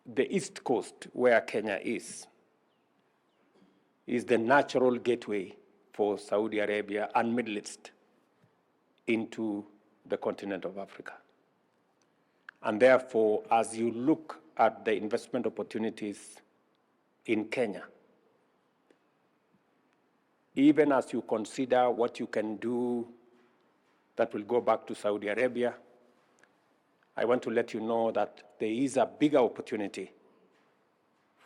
the East Coast, where Kenya is the natural gateway for Saudi Arabia and Middle East into the continent of Africa. And therefore, as you look at the investment opportunities in Kenya, even as you consider what you can do that will go back to Saudi Arabia, I want to let you know that there is a bigger opportunity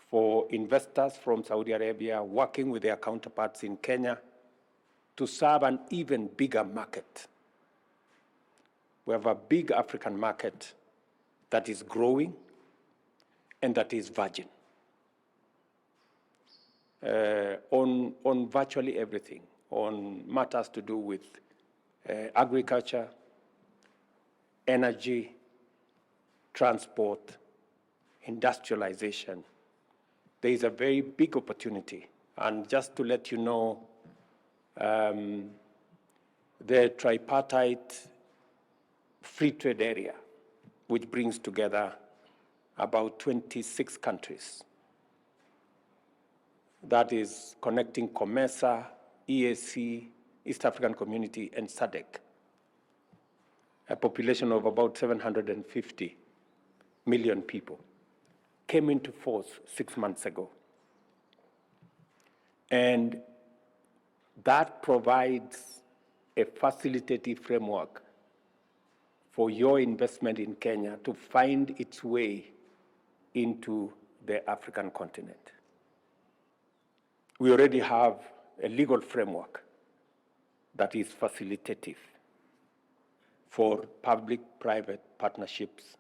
for investors from Saudi Arabia working with their counterparts in Kenya to serve an even bigger market. We have a big African market that is growing and that is virgin on virtually everything, on matters to do with agriculture, energy, transport, industrialization. There is a very big opportunity. And just to let you know, the tripartite free trade area, which brings together about 26 countries, that is connecting COMESA, EAC, East African Community, and SADC, a population of about 750 million people, came into force 6 months ago. And that provides a facilitative framework for your investment in Kenya to find its way into the African continent. We already have a legal framework that is facilitative for public-private partnerships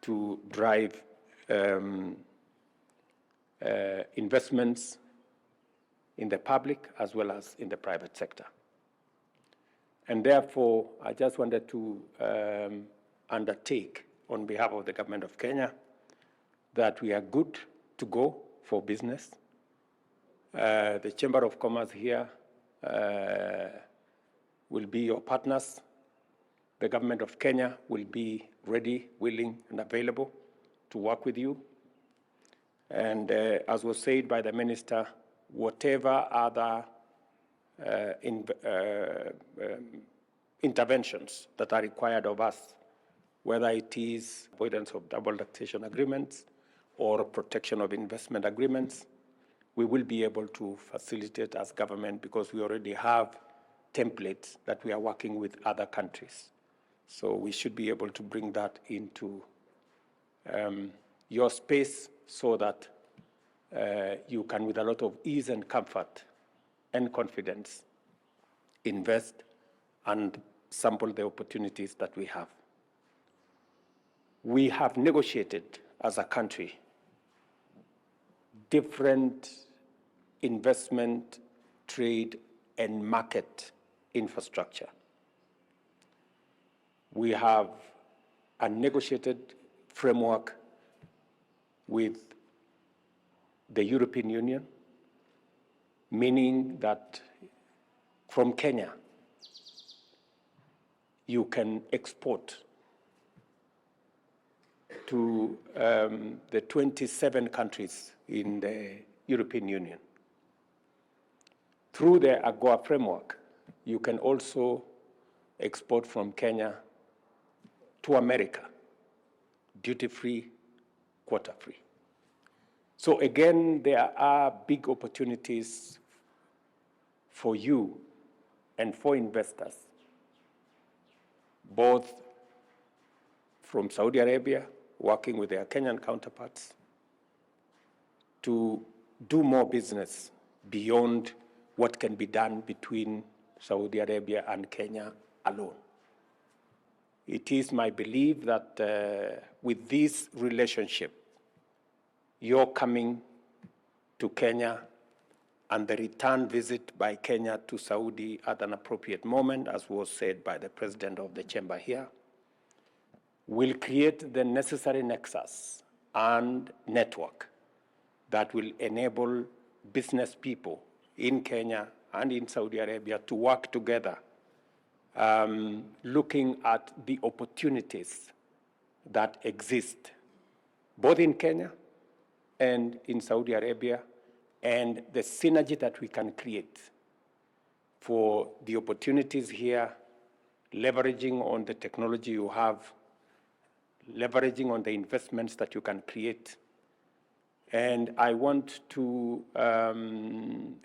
to drive investments in the public as well as in the private sector. And therefore, I just wanted to undertake on behalf of the government of Kenya that we are good to go for business. The Chamber of Commerce here will be your partners. The government of Kenya will be ready, willing, and available to work with you. And as was said by the minister, whatever other interventions that are required of us, whether it is avoidance of double taxation agreements or protection of investment agreements, we will be able to facilitate as government because we already have templates that we are working with other countries. So we should be able to bring that into your space so that you can, with a lot of ease and comfort and confidence, invest and sample the opportunities that we have. We have negotiated as a country different investment, trade, and market infrastructure. We have a negotiated framework with the European Union, meaning that from Kenya, you can export to the 27 countries in the European Union. Through the AGOA framework, you can also export from Kenya to America, duty-free, quota-free. So again, there are big opportunities for you and for investors, both from Saudi Arabia, working with their Kenyan counterparts, to do more business beyond what can be done between Saudi Arabia and Kenya alone. It is my belief that with this relationship, your coming to Kenya and the return visit by Kenya to Saudi at an appropriate moment, as was said by the president of the chamber here, will create the necessary nexus and network that will enable business people in Kenya and in Saudi Arabia to work together, looking at the opportunities that exist both in Kenya and in Saudi Arabia, and the synergy that we can create for the opportunities here, leveraging on the technology you have, leveraging on the investments that you can create. And I want to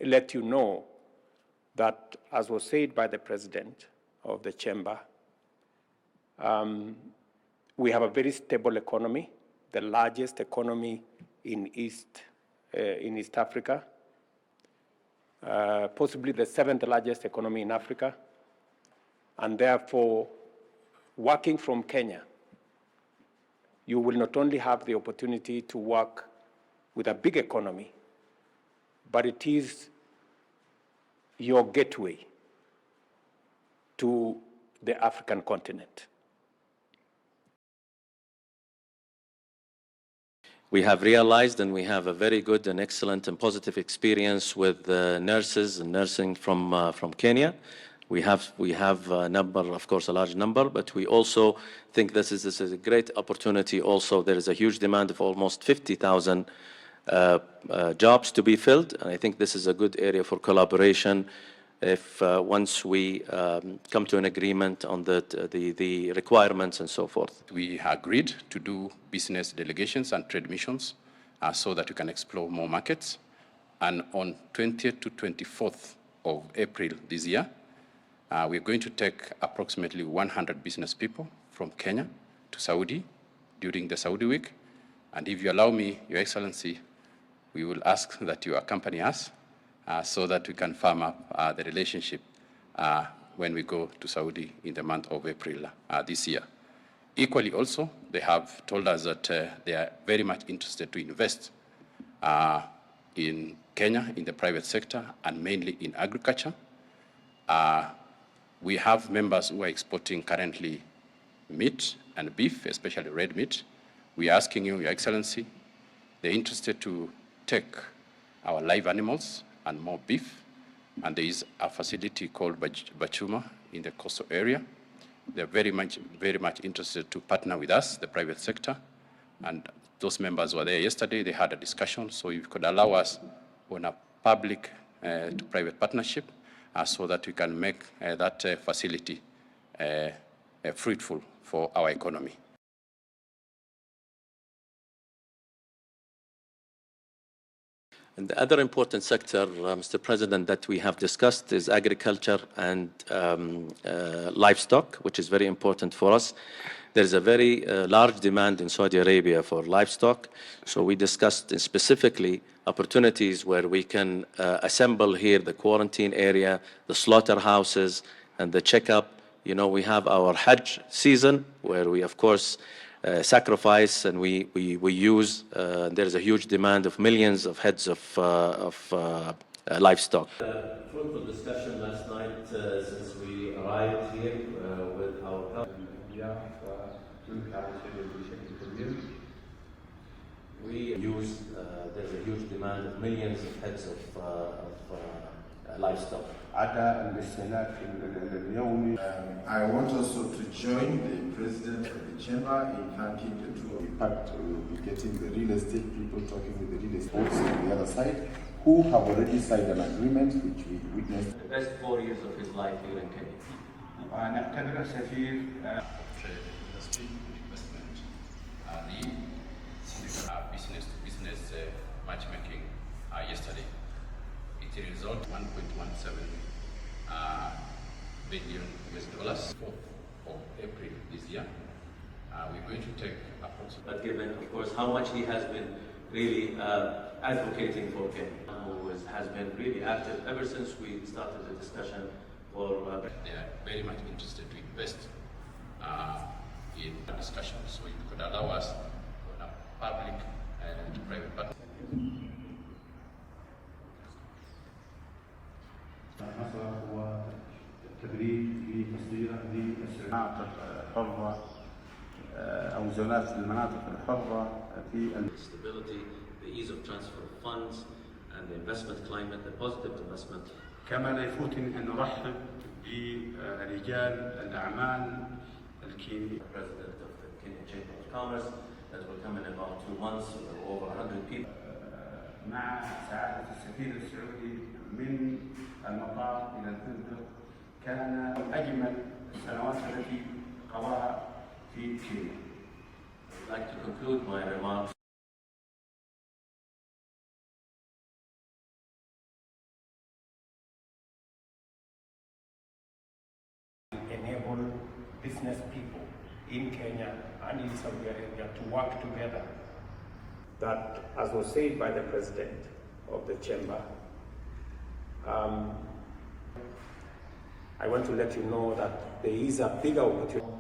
let you know that, as was said by the president of the chamber, we have a very stable economy, the largest economy in East Africa, possibly the 7th largest economy in Africa, and therefore, working from Kenya, you will not only have the opportunity to work with a big economy, but it is your gateway to the African continent. We have realized, and we have a very good and excellent and positive experience with nurses and nursing from Kenya. We have a number, of course, a large number, but we also think this is a great opportunity. Also, there is a huge demand of almost 50,000 jobs to be filled, and I think this is a good area for collaboration. If once we come to an agreement on the requirements and so forth. We agreed to do business delegations and trade missions so that we can explore more markets. And on 20th to 24th of April this year, we're going to take approximately 100 business people from Kenya to Saudi during the Saudi week. And if you allow me, Your Excellency, we will ask that you accompany us so that we can firm up the relationship when we go to Saudi in the month of April this year. Equally also, they have told us that they are very much interested to invest in Kenya, in the private sector, and mainly in agriculture. We have members who are exporting currently meat and beef, especially red meat. We are asking you, Your Excellency, they're interested to take our live animals and more beef, and there is a facility called Bachuma in the coastal area. They're very much interested to partner with us, the private sector, and those members were there yesterday. They had a discussion, so if you could allow us on a public to private partnership so that we can make that facility fruitful for our economy. And the other important sector, Mr. President, that we have discussed is agriculture and livestock, which is very important for us. There is a very large demand in Saudi Arabia for livestock. So we discussed specifically opportunities where we can assemble here the quarantine area, the slaughterhouses, and the checkup. You know, we have our Hajj season where we, of course, sacrifice and we use. There's a huge demand of millions of heads of livestock. Fruitful discussion last night since we arrived here with our we use. There's a huge demand of millions of heads of livestock. I want also to join the president of the chamber in thanking the two. In fact, we'll be getting the real estate people talking with the real estate folks on the other side who have already signed an agreement which we witnessed. The best 4 years of his life here in Kenya. Business to business matchmaking yesterday. It resulted $1.17 billion US. 4th of April this year. We're going to take approximately. But given, of course, how much he has been really advocating for Kenya, who has been really active ever since we started the discussion for. They are very much interested to invest in the discussion, so you could allow us on a public and private partnership. تدريب لتصدير للمناطق الحرة أو زونات المناطق الحرة في stability, the ease of transfer of funds, and the investment climate, the positive investment. كما لا يفوتني أن نرحب برجال الأعمال الكيني. President of the Kenya Chamber of Commerce, that will come in about 2 months, over 100 people. مع سعادة السفير السعودي من المطار إلى الفندق كان أجمل السنوات التي قضاها في كينيا. I'd like to conclude my remarks. Enable business people in Kenya and in Saudi Arabia to work together. That, as was said by the president of the chamber, I want to let you know that there is a bigger opportunity.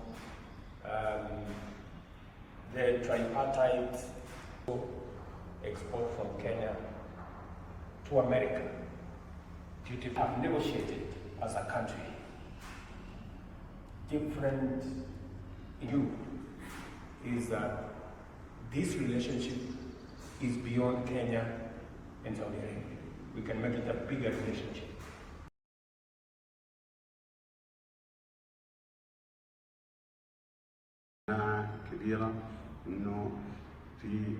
The tripartite export from Kenya to America, duty have negotiated as a country. Different view is that this relationship is beyond Kenya and Saudi Arabia. We can make it a bigger relationship. كبيرة إنه في